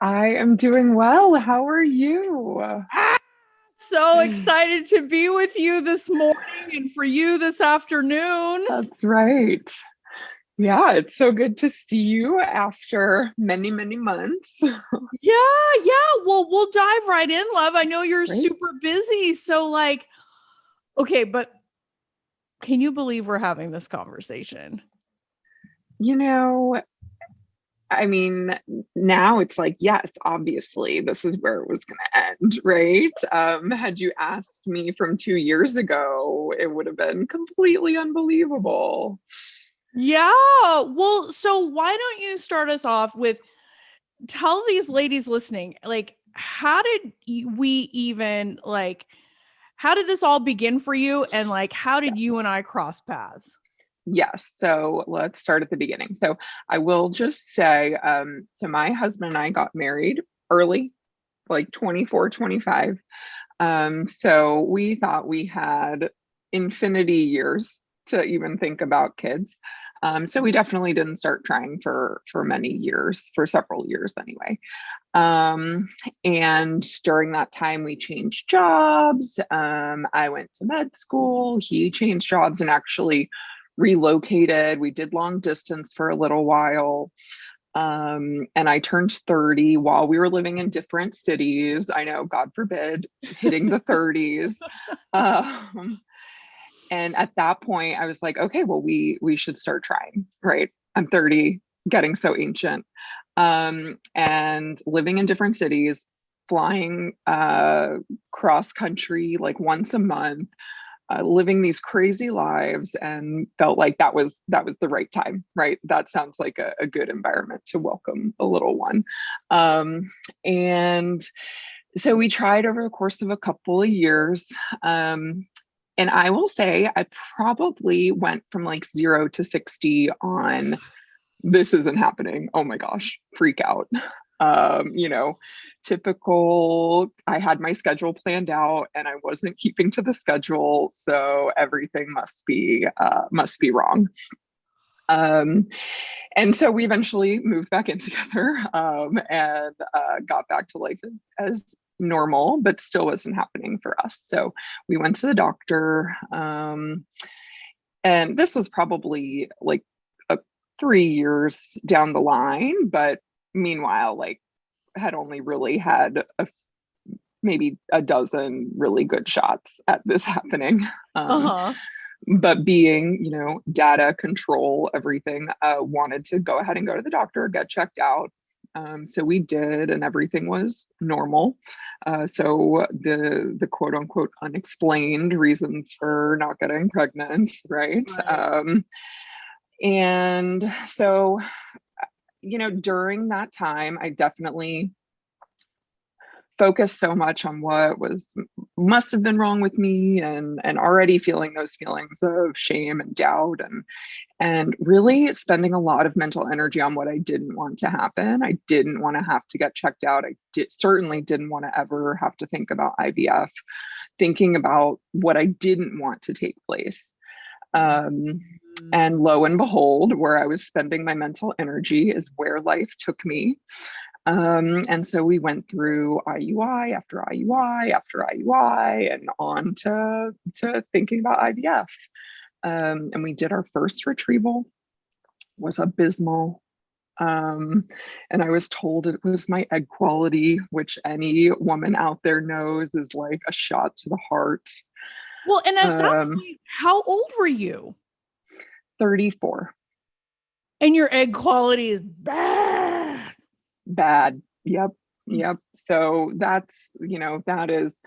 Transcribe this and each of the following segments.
I am doing well. How are you? Ah, so excited to be with you this morning and for you this afternoon. That's right. Yeah, it's so good to see you after many, many months. Yeah. Well, we'll dive right in, love. I know you're Right? super busy. Okay, but can you believe we're having this conversation? You know, I mean, now it's like, yes, obviously, this is where it was going to end, right? Had you asked me from 2 years ago, it would have been completely unbelievable. Yeah. Well, so why don't you start us off with tell these ladies listening, how did we even how did this all begin for you? And how did Yes. you and I cross paths? Yes. So let's start at the beginning. So I will just say, so my husband and I got married early, like 24, 25. So we thought we had infinity years to even think about kids. So we definitely didn't start trying for many years, for several years anyway. Um, and during that time, we changed jobs. I went to med school. He changed jobs and actually relocated. We did long distance for a little while. And I turned 30 while we were living in different cities. I know, God forbid, hitting the 30s. Um, and at that point, I was like, okay, well, we should start trying, right? I'm 30, getting so ancient, and living in different cities, flying cross country like once a month, living these crazy lives, and felt like that was the right time, right? That sounds like a good environment to welcome a little one. And so we tried over the course of a couple of years. And I will say I probably went from like 0 to 60 on this isn't happening. Oh my gosh, freak out. Um, you know, Typical, I had my schedule planned out and I wasn't keeping to the schedule, so everything must be wrong. Um, and so we eventually moved back in together, and got back to life as normal, but still wasn't happening for us. So we went to the doctor, and this was probably like 3 years down the line, but meanwhile, like had only really had maybe a dozen really good shots at this happening. Um, Uh-huh. but being, data control everything, wanted to go ahead and go to the doctor, get checked out. So we did, and everything was normal. So the quote unquote unexplained reasons for not getting pregnant, right? Right. And so, during that time, I definitely focused so much on what was must have been wrong with me, and already feeling those feelings of shame and doubt, and really spending a lot of mental energy on what I didn't want to happen. I didn't want to have to get checked out. Certainly didn't want to ever have to think about IVF, thinking about what I didn't want to take place. Um, Mm. and lo and behold, where I was spending my mental energy is where life took me. And so we went through IUI after IUI after IUI and on to thinking about IVF. And we did our first retrieval, was abysmal. And I was told it was my egg quality, which any woman out there knows is like a shot to the heart. Well, and at that Um, point, how old were you? 34. And your egg quality is bad. Bad. Yep. Yep. So that is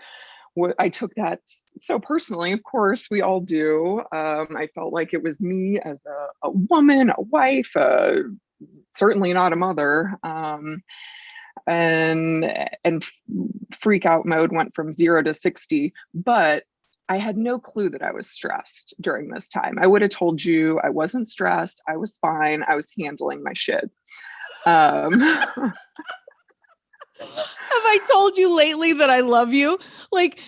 what I took that so personally. Of course, we all do. I felt like it was me as a woman, a wife, certainly not a mother. And freak out mode went from 0 to 60, but I had no clue that I was stressed during this time. I would have told you I wasn't stressed. I was fine. I was handling my shit. Um, Have I told you lately that I love you? Like,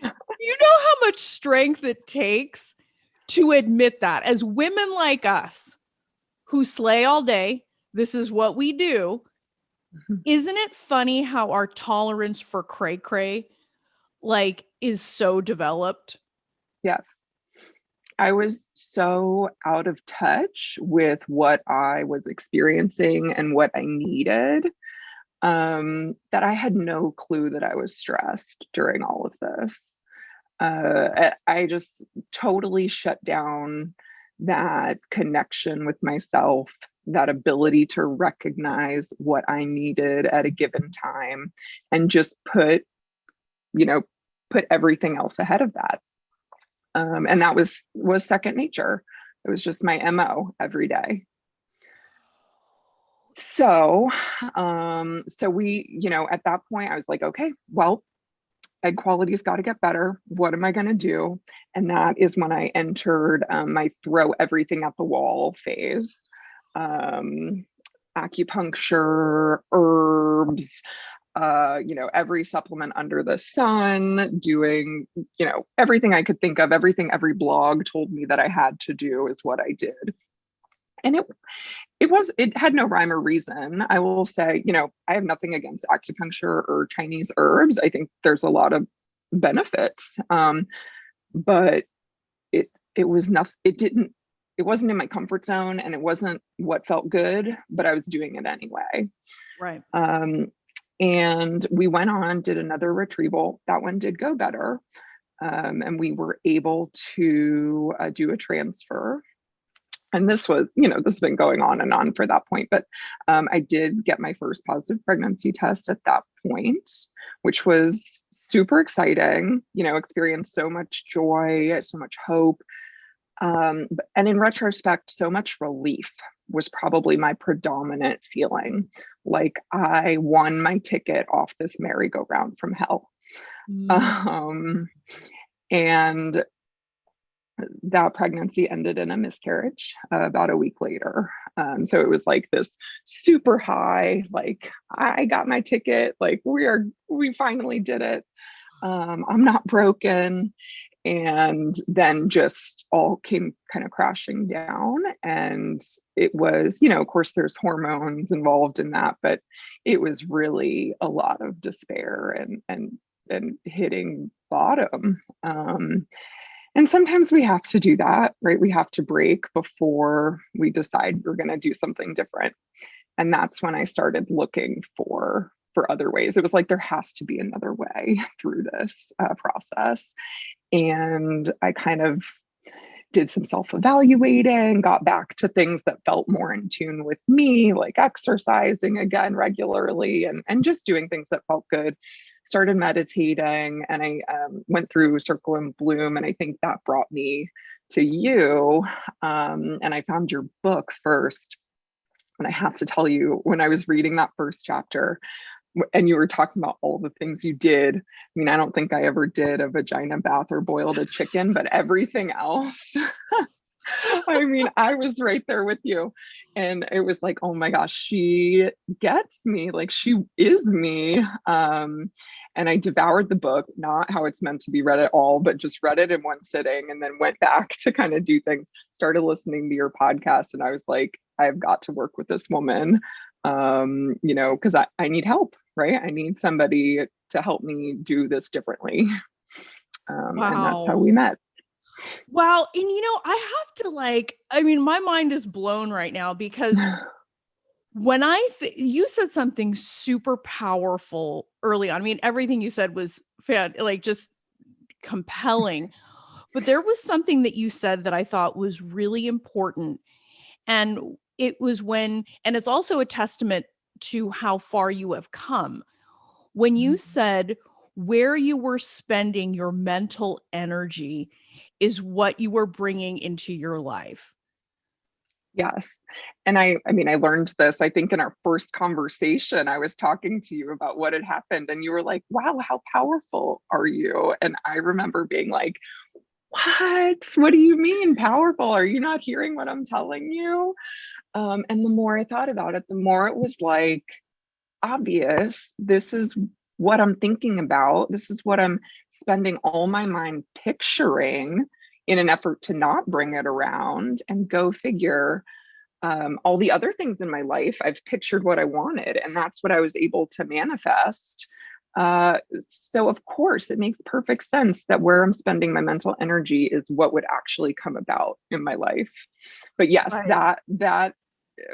you know how much strength it takes to admit that as women like us who slay all day, this is what we do. Mhm. Isn't it funny how our tolerance for cray cray like is so developed? Yes. I was so out of touch with what I was experiencing and what I needed, that I had no clue that I was stressed during all of this. I just totally shut down that connection with myself, that ability to recognize what I needed at a given time, and just you know, put everything else ahead of that. And that was second nature. It was just my MO every day. So, so we, at that point, I was like, okay, well, egg quality's got to get better. What am I going to do? And that is when I entered my throw everything at the wall phase. Um, Acupuncture, herbs, every supplement under the sun, doing, everything I could think of, everything every blog told me that I had to do is what I did. And it had no rhyme or reason. I will say, I have nothing against acupuncture or Chinese herbs. I think there's a lot of benefits. But it was nothing, it wasn't in my comfort zone, and it wasn't what felt good, but I was doing it anyway. Right. And we went on, did another retrieval. That one did go better. And we were able to do a transfer. And this was, this has been going on and on for that point. But I did get my first positive pregnancy test at that point, which was super exciting, experienced so much joy, so much hope. And in retrospect, so much relief was probably my predominant feeling. Like I won my ticket off this merry-go-round from hell. And that pregnancy ended in a miscarriage about a week later. So it was like this super high, like I got my ticket, like we finally did it. I'm not broken. And then just all came kind of crashing down. And it was, of course, there's hormones involved in that, but it was really a lot of despair and hitting bottom. And sometimes we have to do that, right? We have to break before we decide we're going to do something different. And that's when I started looking for other ways. It was like there has to be another way through this process. And I kind of did some self-evaluating, got back to things that felt more in tune with me, like exercising again regularly, and just doing things that felt good. Started meditating, and I went through Circle and Bloom, and I think that brought me to you. And I found your book first. And I have to tell you, when I was reading that first chapter, and you were talking about all the things you did. I mean, I don't think I ever did a vagina bath or boiled a chicken, but everything else, I mean, I was right there with you. And it was like, oh my gosh, she gets me. Like she is me. And I devoured the book, not how it's meant to be read at all, but just read it in one sitting, and then went back to kind of do things, started listening to your podcast. And I was like, I've got to work with this woman, because I need help, right? I need somebody to help me do this differently. And that's how Wow. we met. Wow. And I have to my mind is blown right now because when you said something super powerful early on. I mean, everything you said was just compelling, but there was something that you said that I thought was really important. And it was and it's also a testament to how far you have come. When you said where you were spending your mental energy is what you were bringing into your life. Yes. And I mean, I learned this, I think in our first conversation, I was talking to you about what had happened, and you were like, wow, how powerful are you? And I remember being like, what do you mean powerful? Are you not hearing what I'm telling you? And the more I thought about it, the more it was like obvious. This is what I'm thinking about. This is what I'm spending all my mind picturing in an effort to not bring it around. And go figure, all the other things in my life, I've pictured what I wanted, and that's what I was able to manifest. So of course, it makes perfect sense that where I'm spending my mental energy is what would actually come about in my life. But yes, Right. that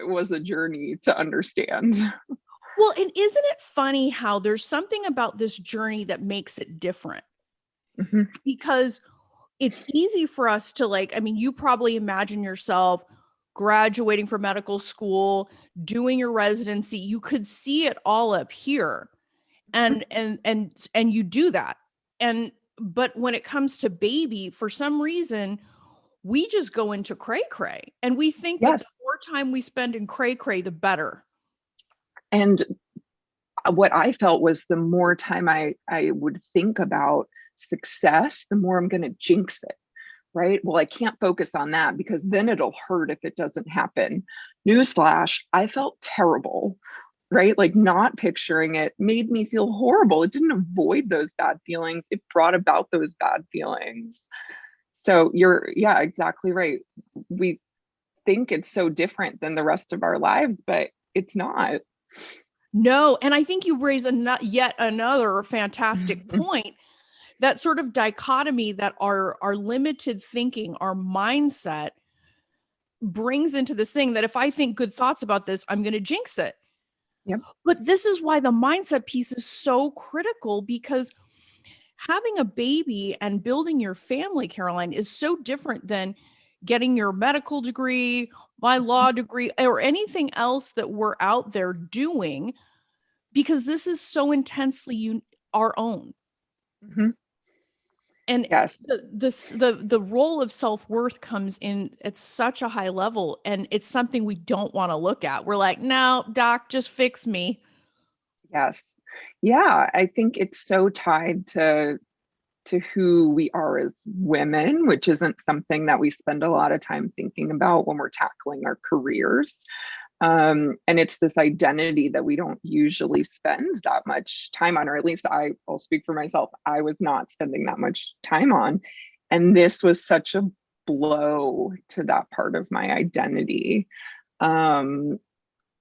was a journey to understand. Well, and isn't it funny how there's something about this journey that makes it different? Mhm. Because it's easy for us to like, I mean, you probably imagine yourself graduating from medical school, doing your residency. You could see it all up here. And you do that. And but when it comes to baby, for some reason, we just go into cray cray and we think that the Yes. more time we spend in cray cray, the better. And what I felt was the more time I would think about success, the more I'm going to jinx it. Right. Well, I can't focus on that because then it'll hurt if it doesn't happen. Newsflash, I felt terrible. Right. Like not picturing it made me feel horrible. It didn't avoid those bad feelings, it brought about those bad feelings. So yeah, exactly right. We think it's so different than the rest of our lives, but it's not. No, and I think you raise yet another fantastic point. That sort of dichotomy that our limited thinking, our mindset brings into this thing that if I think good thoughts about this, I'm going to jinx it. Yep. But this is why the mindset piece is so critical, because having a baby and building your family, Caroline, is so different than getting your medical degree, my law degree, or anything else that we're out there doing, because this is so intensely our own. Mhm. And Yes. the role of self-worth comes in at such a high level, and it's something we don't want to look at. We're like, no, doc, just fix me. Yes. Yeah. I think it's so tied to who we are as women, which isn't something that we spend a lot of time thinking about when we're tackling our careers. And it's this identity that we don't usually spend that much time on, or at least I'll speak for myself. I was not spending that much time on. And this was such a blow to that part of my identity. Um,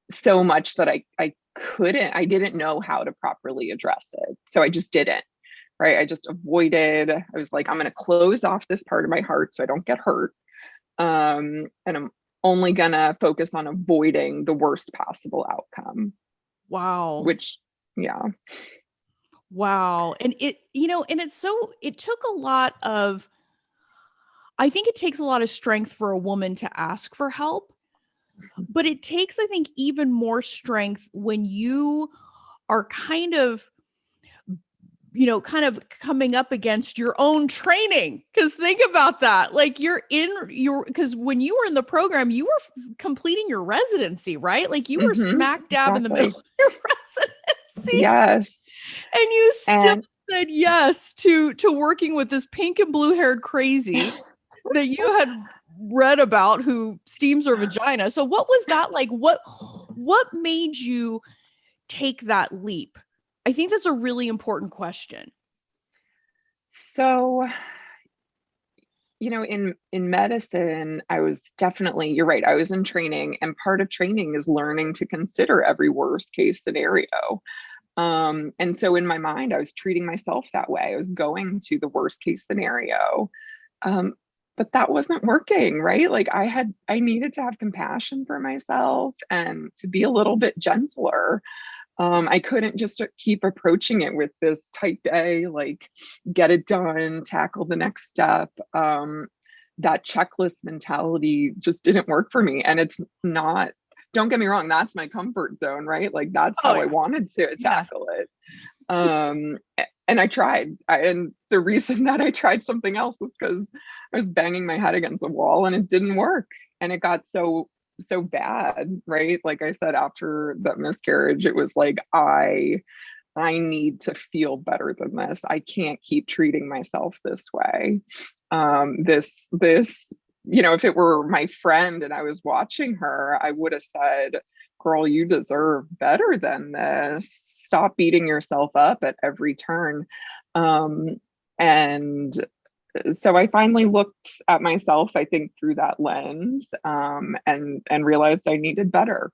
so much that I didn't know how to properly address it. So I just didn't. Right. I just avoided. I was like, I'm going to close off this part of my heart so I don't get hurt. And I'm only going to focus on avoiding the worst possible outcome, Wow. which, yeah. Wow. And and it took a lot of, I think it takes a lot of strength for a woman to ask for help, but it takes, I think, even more strength when you are kind of coming up against your own training. Because think about that. Like because when you were in the program, you were completing your residency, right? Like you were smack dab in the middle Exactly. of your residency. Yes. And you still And said yes to working with this pink and blue haired crazy that you had read about who steams her vagina. So what was that like? What made you take that leap? I think that's a really important question. so, in medicine, I was definitely, you're right, I was in training, and part of training is learning to consider every worst case scenario. And so in my mind, I was treating myself that way. I was going to the worst case scenario. Um, but that wasn't working, right? Like I needed to have compassion for myself and to be a little bit gentler. I couldn't just keep approaching it with this type A, like get it done, tackle the next step. That checklist mentality just didn't work for me. And it's not, don't get me wrong, that's my comfort zone, right? Like that's Oh how I yeah. wanted to Yeah. tackle it. And I tried. And the reason that I tried something else is because I was banging my head against a wall and it didn't work. And it got so bad, right? Like I said, after that miscarriage, it was like I need to feel better than this. I can't keep treating myself this way. This, if it were my friend and I was watching her, I would have said, girl, you deserve better than this. Stop beating yourself up at every turn. And So I finally looked at myself, I think, through that lens, and realized I needed better.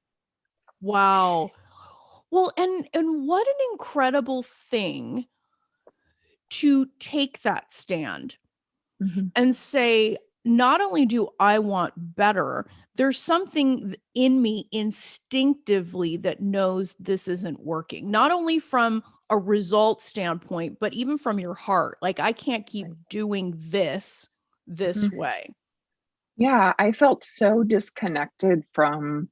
Wow. Well, and what an incredible thing to take that stand Mhm. and say, not only do I want better, there's something in me instinctively that knows this isn't working, not only from a result standpoint, but even from your heart. Like, I can't keep Right. doing this Mhm. way. Yeah, I felt so disconnected from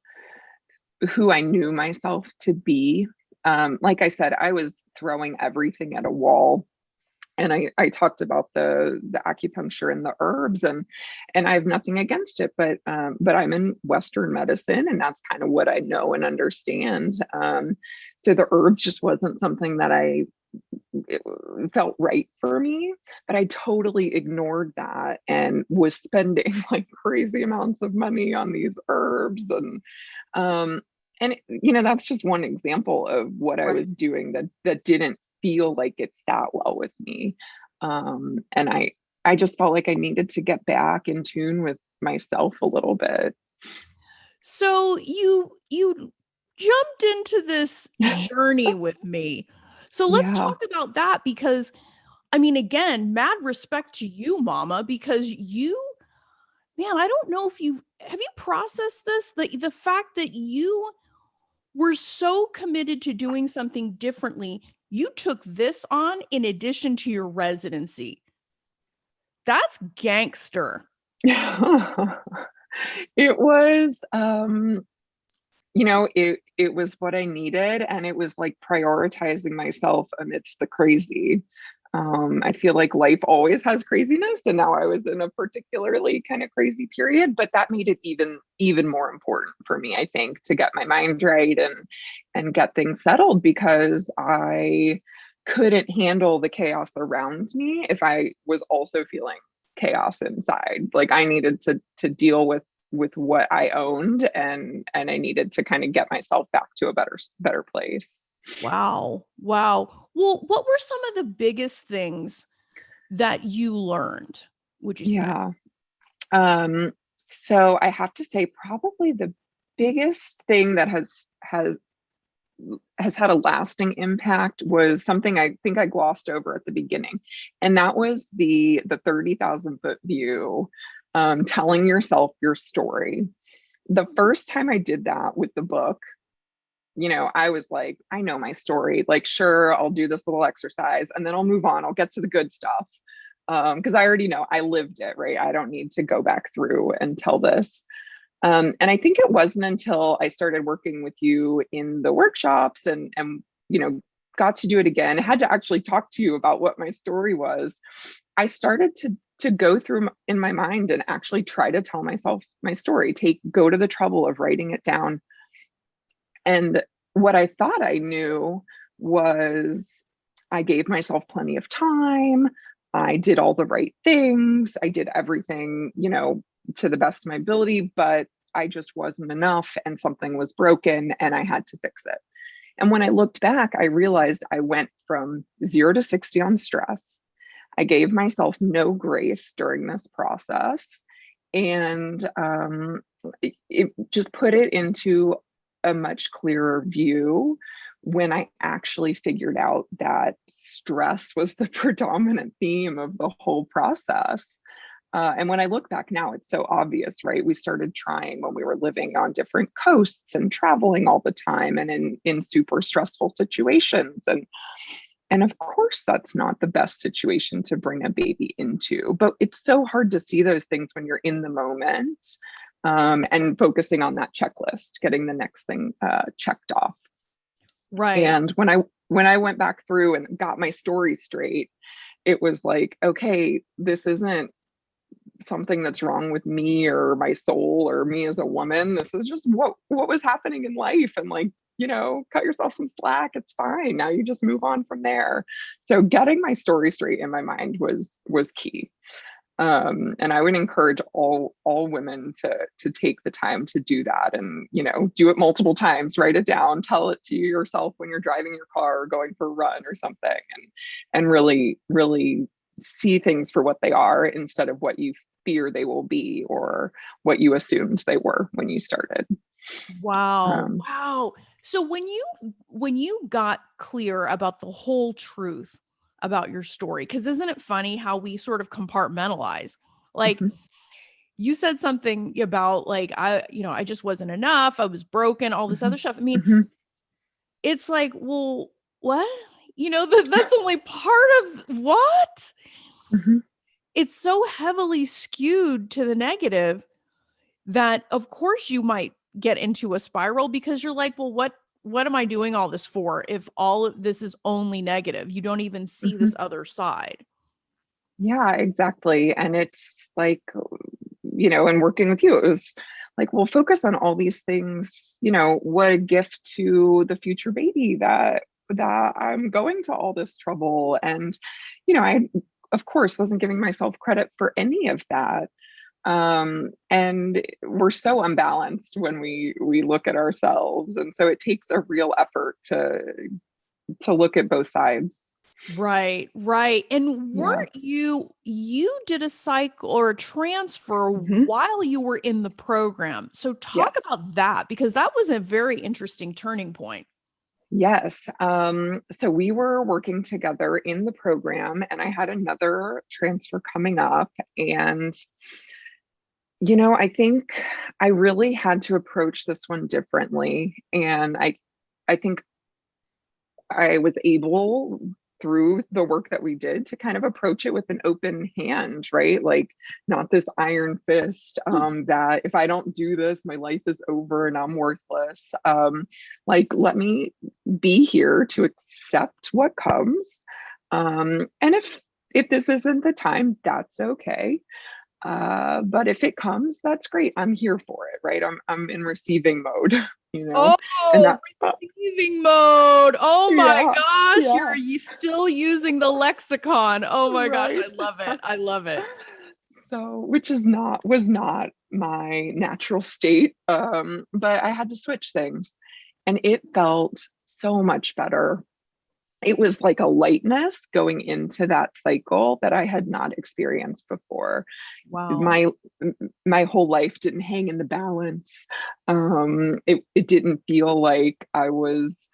who I knew myself to be. Like I said, I was throwing everything at a wall. And I talked about the acupuncture and the herbs, and I have nothing against it, but I'm in Western medicine, and that's kind of what I know and understand. So the herbs just wasn't something that it felt right for me, but I totally ignored that and was spending like crazy amounts of money on these herbs, um and that's just one example of what I Right. was doing that didn't feel like it sat well with me. And I just felt like I needed to get back in tune with myself a little bit. So you jumped into this journey with me. So let's Yeah. talk about that, because I mean, again, mad respect to you, mama, because man, I don't know if have you processed this? The fact that you were so committed to doing something differently, you took this on in addition to your residency. That's gangster. It was it was what I needed, and it was like prioritizing myself amidst the crazy. I feel like life always has craziness, and now I was in a particularly kind of crazy period, but that made it even more important for me, I think, to get my mind right and get things settled, because I couldn't handle the chaos around me if I was also feeling chaos inside. Like I needed to deal with what I owned, and I needed to kind of get myself back to a better place. Wow. Wow. Well, what were some of the biggest things that you learned, would you say? Yeah. So I have to say probably the biggest thing that has had a lasting impact was something I think I glossed over at the beginning. And that was the 30,000-foot view, telling yourself your story. The first time I did that with the book, I was like, I know my story. Like, sure, I'll do this little exercise and then I'll move on. I'll get to the good stuff. Because I already know I lived it, right? I don't need to go back through and tell this. And I think it wasn't until I started working with you in the workshops and got to do it again. I had to actually talk to you about what my story was. I started to go through in my mind and actually try to tell myself my story, go to the trouble of writing it down. And what I thought I knew was I gave myself plenty of time. I did all the right things. I did everything, to the best of my ability, but I just wasn't enough, and something was broken and I had to fix it. And when I looked back, I realized I went from 0 to 60 on stress. I gave myself no grace during this process. And it just put it into a much clearer view when I actually figured out that stress was the predominant theme of the whole process. And when I look back now, it's so obvious, right? We started trying when we were living on different coasts and traveling all the time and in super stressful situations. And of course, that's not the best situation to bring a baby into, but it's so hard to see those things when you're in the moment, and focusing on that checklist, getting the next thing checked off. Right. And when I went back through and got my story straight, it was like, okay, this isn't something that's wrong with me or my soul or me as a woman. This is just what was happening in life, and like, cut yourself some slack. It's fine. Now you just move on from there. So getting my story straight in my mind was key. And I would encourage all women to take the time to do that, and do it multiple times. Write it down, tell it to yourself when you're driving your car or going for a run or something, and really see things for what they are instead of what you fear they will be or what you assumed they were when you started. Wow. Wow. So when you got clear about the whole truth about your story, because isn't it funny how we sort of compartmentalize? Like Mhm, you said something about like I just wasn't enough. I was broken, all this other mhm, stuff. I mean, mhm, it's like, well, what? That's only part of what? mhm, It's so heavily skewed to the negative that of course you might get into a spiral because you're like, well, what am I doing all this for if all of this is only negative? You don't even see mhm. this other side. Yeah, exactly. And it's like, and working with you, it was like, we'll focus on all these things, what a gift to the future baby that I'm going to all this trouble. And, I of course wasn't giving myself credit for any of that. And we're so unbalanced when we look at ourselves. And so it takes a real effort to look at both sides. Right, right. And Yeah. weren't you did a cycle or a transfer Mhm. while you were in the program. So talk Yes. about that because that was a very interesting turning point. Yes. So we were working together in the program, and I had another transfer coming up. And, I think I really had to approach this one differently. And I think I was able through the work that we did to kind of approach it with an open hand, right? Like not this iron fist that if I don't do this, my life is over and I'm worthless. Like let me be here to accept what comes. And if this isn't the time, that's okay. But if it comes, that's great. I'm here for it, right? I'm in receiving mode, you know, and Oh, that receiving mode. Oh my yeah, gosh, yeah, you're you still using the lexicon. Oh my gosh, I right. love it. I love it. So, which is not was not my natural state, but I had to switch things, and it felt so much better. It was like a lightness going into that cycle that I had not experienced before. Wow. My whole life didn't hang in the balance. It didn't feel like I was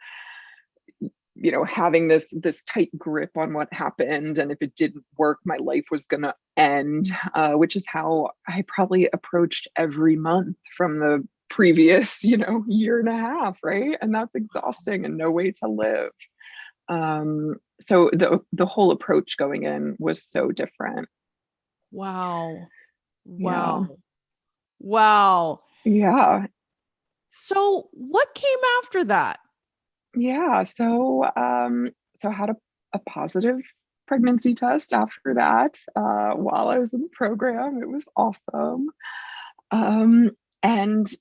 having this tight grip on what happened, and if it didn't work my life was going to end, which is how I probably approached every month from the previous year and a half, right? And that's exhausting and no way to live. So the whole approach going in was so different. Wow. Yeah. Wow. Wow. Yeah. So what came after that? Yeah. So I had a positive pregnancy test after that, while I was in the program. It was awesome. Um, and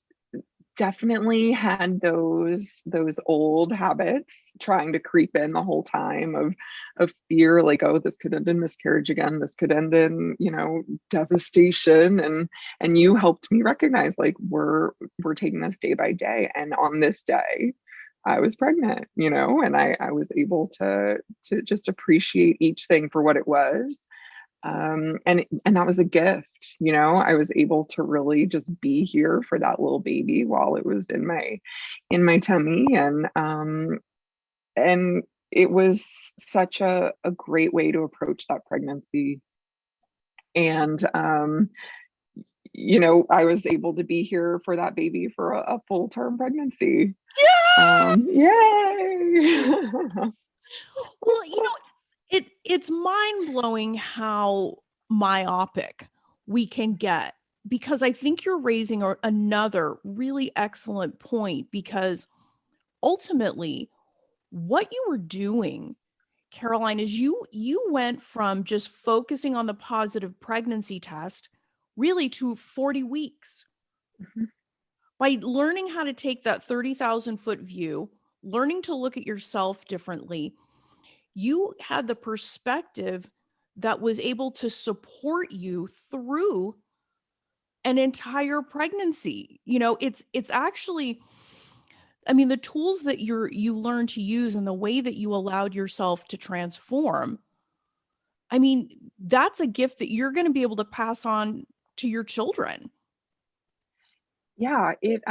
definitely had those old habits trying to creep in the whole time of fear, like, oh, this could end in miscarriage again, this could end in devastation. And you helped me recognize, like, we're taking this day by day, and on this day I was pregnant, and I was able to just appreciate each thing for what it was. And that was a gift. I was able to really just be here for that little baby while it was in my tummy. And it was such a great way to approach that pregnancy. And I was able to be here for that baby for a full-term pregnancy. Yay. Well, it's mind-blowing how myopic we can get because I think you're raising another really excellent point because ultimately what you were doing, Caroline, is you went from just focusing on the positive pregnancy test really to 40 weeks by learning how to take that 30,000-foot view, learning to look at yourself differently. You had the perspective that was able to support you through an entire pregnancy. It's actually, I mean, the tools that you learn to use and the way that you allowed yourself to transform I mean, that's a gift that you're going to be able to pass on to your children. Yeah, it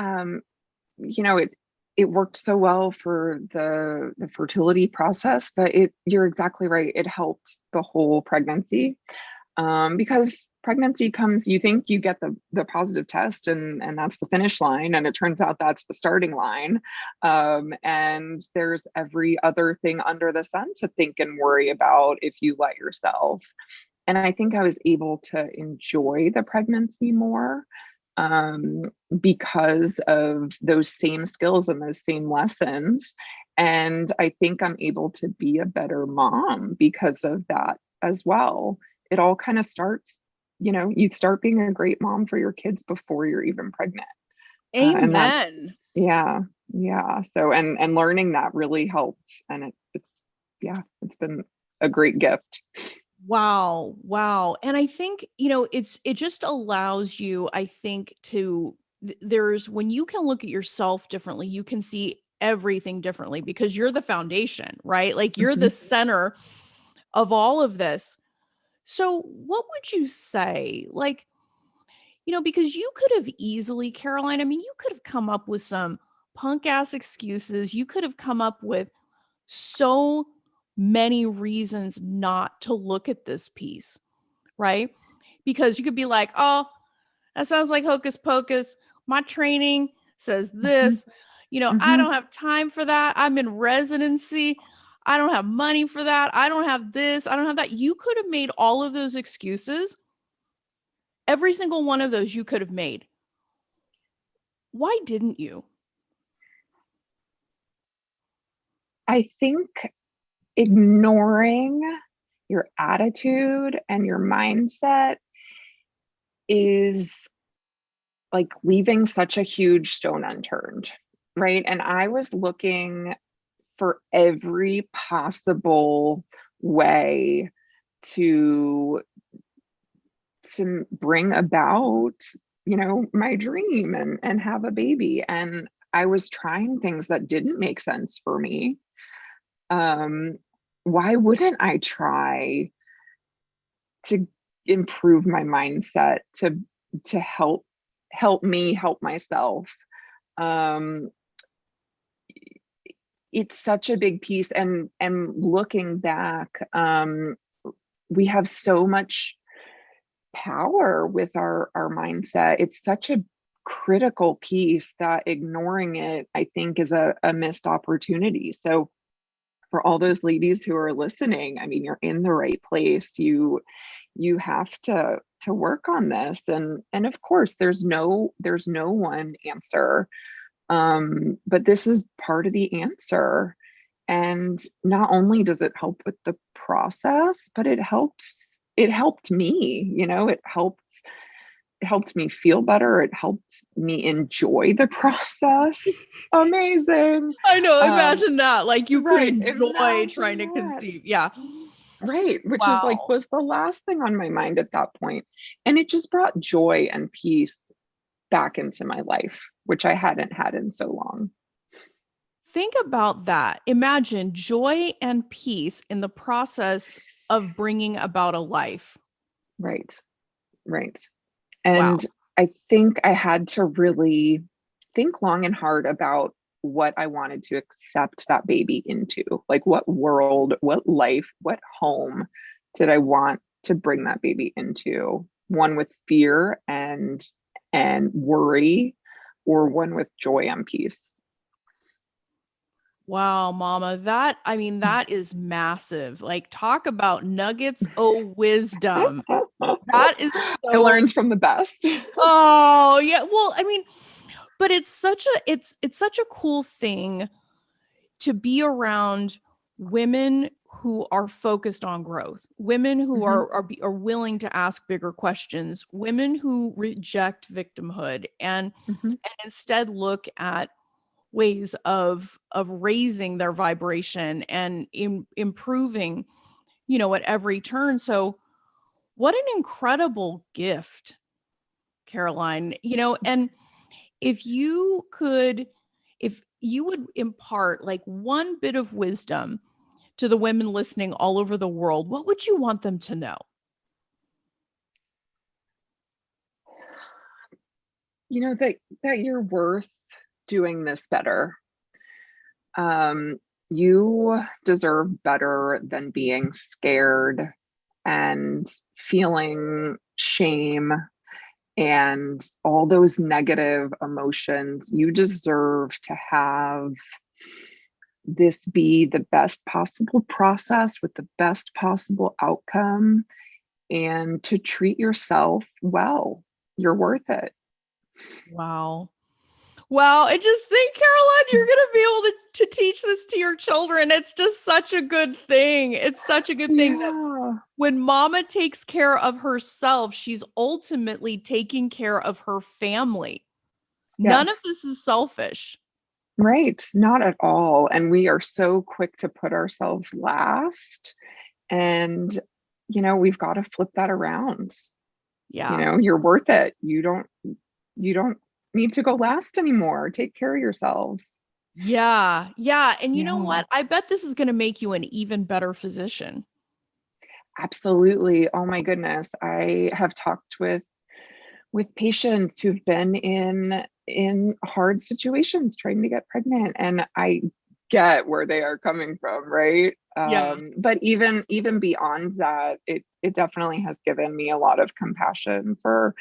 worked so well for the fertility process, but you're exactly right. It helped the whole pregnancy. Because pregnancy comes, you think you get the positive test, and that's the finish line, and it turns out that's the starting line. And there's every other thing under the sun to think and worry about if you let yourself. And I think I was able to enjoy the pregnancy more, um, because of those same skills and those same lessons. And I think I'm able to be a better mom because of that as well. It all kind of starts, you start being a great mom for your kids before you're even pregnant. And that's, Amen. yeah, yeah. So, and learning that really helped. And yeah, it's been a great gift. Wow. Wow. And I think, it just allows you, I think, there's when you can look at yourself differently, you can see everything differently because you're the foundation, right? Like you're the Mhm. center of all of this. So, what would you say? Like, because you could have easily, Caroline, I mean, you could have come up with some punk ass excuses. You could have come up with so many reasons not to look at this piece, right? Because you could be like, oh, that sounds like hocus pocus. My training says Mhm. this. I Mhm. don't have time for that. I'm in residency. I don't have money for that. I don't have this. I don't have that. You could have made all of those excuses. Every single one of those you could have made. Why didn't you? I think ignoring your attitude and your mindset is like leaving such a huge stone unturned, right? And I was looking for every possible way to bring about, my dream and have a baby. And I was trying things that didn't make sense for me. um why wouldn't I try to improve my mindset, to help me help myself? um it's such a big piece. And looking back, we have so much power with our mindset. It's such a critical piece that ignoring it, I think, is a missed opportunity. So for all those ladies who are listening, I mean, you're in the right place. You have to work on this. And of course, there's no one answer. But this is part of the answer. And not only does it help with the process, but it helped me. It helped me feel better. It helped me enjoy the process. Amazing. I know. um Imagine that. Like you could right, enjoy trying imagine to that. conceive. Yeah. Right, which is like Wow. was the last thing on my mind at that point. And it just brought joy and peace back into my life, which I hadn't had in so long. Think about that. Imagine joy and peace in the process of bringing about a life. Right, right. Wow. And I think I had to really think long and hard about what I wanted to accept that baby into. Like, what world, what life, what home did I want to bring that baby into? One with fear and worry, or one with joy and peace? Wow, mama. I mean, that is massive. Like, talk about nuggets of wisdom. That is I so, learned from the best. oh, yeah. Well, I mean, but it's such a cool thing to be around women who are focused on growth, women who Mhm, are willing to ask bigger questions, women who reject victimhood mhm. and instead look at ways of raising their vibration and improving, at every turn. So what an incredible gift, Caroline. And if you could, if you would impart like one bit of wisdom to the women listening all over the world, what would you want them to know? That you're worth doing this better. You deserve better than being scared and feeling shame and all those negative emotions. You deserve to have this be the best possible process with the best possible outcome, and to treat yourself well. You're worth it. Wow. Wow. And just think, Caroline, you're going to be able to teach this to your children. It's just such a good thing. It's such a good thing that when mama takes care of herself, she's ultimately taking care of her family. None of this is selfish. Right. Not at all. And we are so quick to put ourselves last. And, we've got to flip that around. Yeah. You're worth it. You don't need to go last anymore. Take care of yourselves. Yeah. Yeah. And you know what? I bet this is going to make you an even better physician. Absolutely. Oh my goodness. I have talked with patients who've been in hard situations trying to get pregnant, and I get where they are coming from, right? But even beyond that, it definitely has given me a lot of compassion for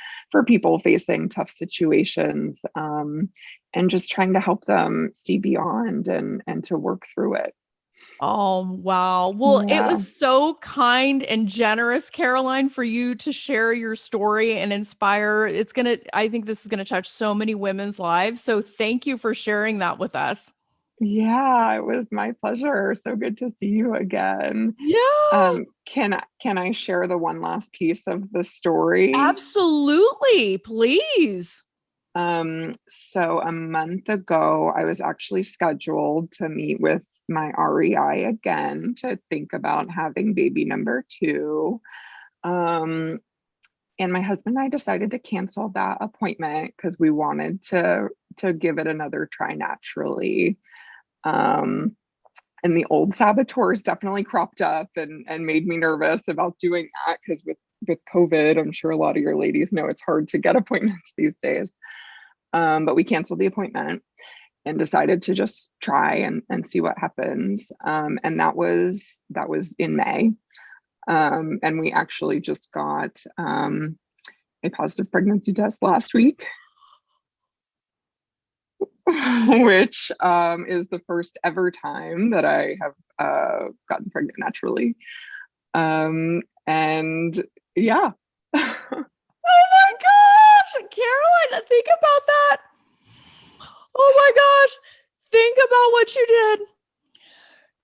people facing tough situations, and just trying to help them see beyond and to work through it. Oh, wow. Well, it was so kind and generous, Caroline, for you to share your story and inspire. I think this is going to touch so many women's lives. So thank you for sharing that with us. Yeah, it was my pleasure. So good to see you again. Yeah. Can I share the one last piece of the story? Absolutely. Please. So a month ago, I was actually scheduled to meet with my REI again to think about having baby number 2. And my husband and I decided to cancel that appointment because we wanted to give it another try naturally. And the old saboteurs definitely cropped up and made me nervous about doing that, because with COVID, I'm sure a lot of your ladies know it's hard to get appointments these days. But we canceled the appointment and decided to just try and see what happens. And that was in May. And we actually just got a positive pregnancy test last week, which is the first ever time that I have gotten pregnant naturally. And yeah. Oh my gosh, Caroline, think about that. Oh my gosh, think about what you did.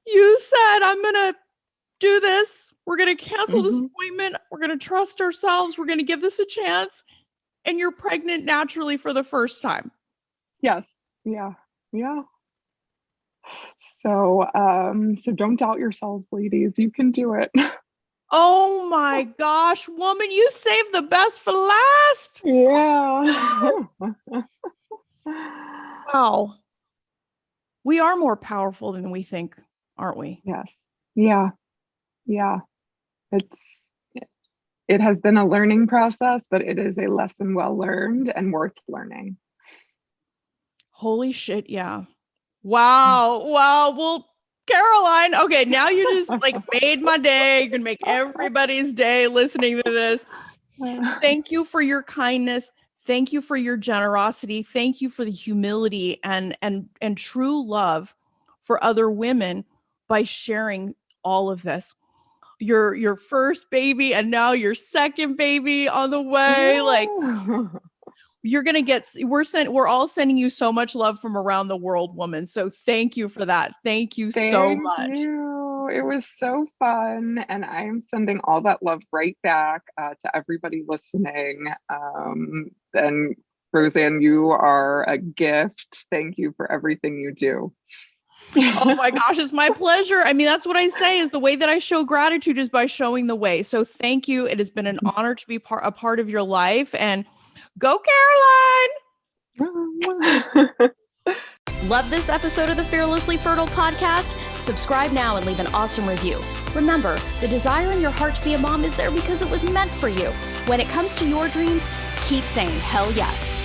You said, I'm going to do this. We're going to cancel this appointment. We're going to trust ourselves. We're going to give this a chance. And you're pregnant naturally for the first time. Yes. Yeah. Yeah. So don't doubt yourselves, ladies. You can do it. Oh my gosh, woman, you saved the best for last. Yeah. Wow. We are more powerful than we think, aren't we? Yes. Yeah. Yeah. It has been a learning process, but it is a lesson well learned and worth learning. Holy shit, yeah. Wow. Wow. Well, Caroline, okay, now you just made my day. You can make everybody's day listening to this. Thank you for your kindness. Thank you for your generosity. Thank you for the humility and true love for other women by sharing all of this. Your first baby and now your second baby on the way. Yeah. You're going to get, we're all sending you so much love from around the world, woman. So thank you for that. Thank you so much. Thank you. It was so fun. And I'm sending all that love right back to everybody listening. And Roseanne, you are a gift. Thank you for everything you do. Oh my gosh, it's my pleasure. I mean, that's what I say, is the way that I show gratitude is by showing the way. So thank you. It has been an honor to be a part of your life, and go Caroline. Love this episode of the Fearlessly Fertile podcast? Subscribe now and leave an awesome review. Remember, the desire in your heart to be a mom is there because it was meant for you. When it comes to your dreams, keep saying hell yes.